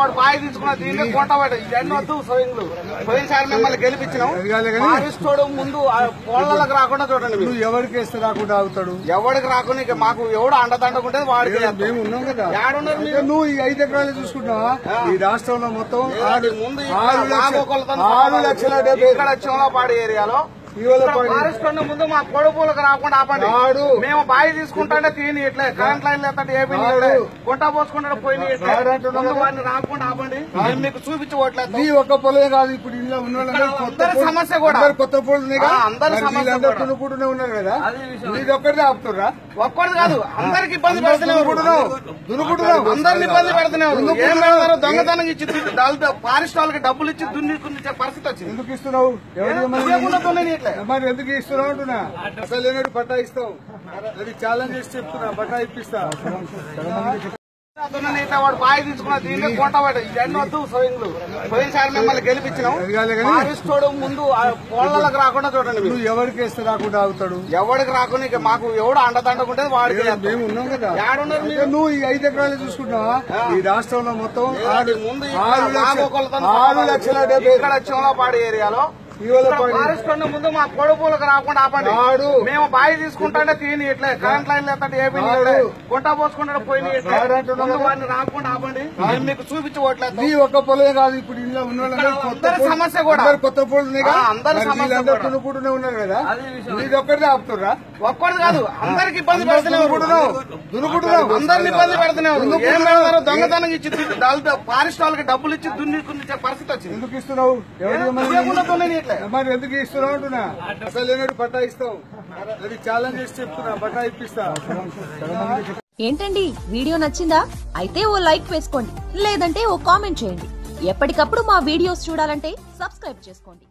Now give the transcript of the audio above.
వాడు బాయి తీసుకున్న దీన్ని కొంటవాడు ఇవన్నీ వద్దు స్వయంలు పోయినసారి మిమ్మల్ని గెలిపించినాం మారిస్తోడు ముందు పోళ్లకు రాకుండా చూడండి. నువ్వు ఎవరికి వేస్తే రాకుండా ఆగుతాడు, ఎవరికి రాకుండా మాకు ఎవడు అండదండకుంటే వాడికి మేము ఉన్నాం కదా. ఏడున్నారు నువ్వు ఈ 5 ఎకరాలు చూసుకుంటున్నావా? ఈ రాష్ట్రంలో మొత్తం ముందు 6,70,000 ఇక్కడ చోళపాడు ఏరియాలో ఫారెస్ట్ ముందు మా పొడుపులకు రాకుండా ఆపండి. మేము బాయి తీసుకుంటాంటే తీని ఇట్లా కరెంట్ లైన్ లేదంటే ఏపీ కొంటా పోసుకుంటా పోయి వాడిని రాకుండా ఆపండి. మీకు చూపించి ఓట్లేదు. నీ ఒక్క పొలే కాదు, ఇప్పుడు ఇంట్లో ఉన్న సమస్య కూడా కొత్త పొలం అందరూ తునుకుంటూనే ఉన్నారు కదా. నీది ఒక్కటే ఆపుతుర్రా? ఒక్కటి కాదు, అందరికి ఇబ్బంది పెడుతున్నావు. అందరిని ఇబ్బంది పెడుతున్నావు. ఏం పెడతారు? దొంగతనం ఇచ్చి ఫారెస్ట్ వాళ్ళకి డబ్బులు ఇచ్చి దున్నికునే పరిస్థితి వచ్చింది. ఎందుకు ఇస్తున్నావు? మరి ఎందుకు ఇస్తున్నావు అంటున్నా? అసలు లేనట్టు పట్టా ఇస్తావు. అది ఛాలెంజ్ చేసి చెప్తున్నా, పట్టా ఇప్పిస్తా. వాడు బాయి తీసుకున్న దీన్ని కొంటవాడు ఇవన్నీ వద్దు స్వయంలు పోయినసారి మిమ్మల్ని గెలిపించినాం. మారిస్తోడు ముందు పోళ్లకు రాకుండా చూడండి. నువ్వు ఎవరికి వేస్తే రాకుండా ఆగుతాడు, ఎవరికి రాకుండా మాకు ఎవడు అండదండకుంటే వాడికి మేము ఉన్నాం కదా. ఏడున్నారు? నువ్వు ఈ 5 ఎకరాలు చూసుకుంటున్నావా? ఈ రాష్ట్రంలో మొత్తం ముందు 6,70,000 ఇక్కడ చోళపాడు ఏరియాలో ఫారెస్ట్ ముందు మా పొడుపులకు రాకుండా ఆపండి. మేము బాయి తీసుకుంటాంటే తీని ఇట్లా కరెంట్ లైన్ లేదంటే ఏపీ కొంటా పోసుకుంటా పోయి వాడిని రాకుండా ఆపండి. మీకు చూపించి ఓట్లేదు. నీ ఒక్క పొలే కాదు, ఇప్పుడు ఇంట్లో ఉన్న సమస్య కూడా కొత్త పొలం అందరూ తునుకుంటూనే ఉన్నారు కదా. నీది ఒక్కటే ఆపుతుర్రా? ఒక్కటి కాదు, అందరికి ఇబ్బంది పెడుతున్నావు. అందరిని ఇబ్బంది పెడుతున్నావు. ఏం పెడతారు? దొంగతనం ఇచ్చి ఫారెస్ట్ వాళ్ళకి డబ్బులు ఇచ్చి దున్నికునే పరిస్థితి వచ్చింది. ఎందుకు ఇస్తున్నావు? మరి ఎందుకు ఇస్తున్నావు అంటున్నా? అసలు లేనట్టు పట్టా ఇస్తావు. అది ఛాలెంజ్ చేసి చెప్తున్నా, పట్టా ఇప్పిస్తా. ఏంటండి, వీడియో నచ్చిందా? అయితే ఓ లైక్ వేసుకోండి, లేదంటే ఓ కామెంట్ చేయండి. ఎప్పటికప్పుడు మా వీడియోస్ చూడాలంటే సబ్స్క్రైబ్ చేసుకోండి.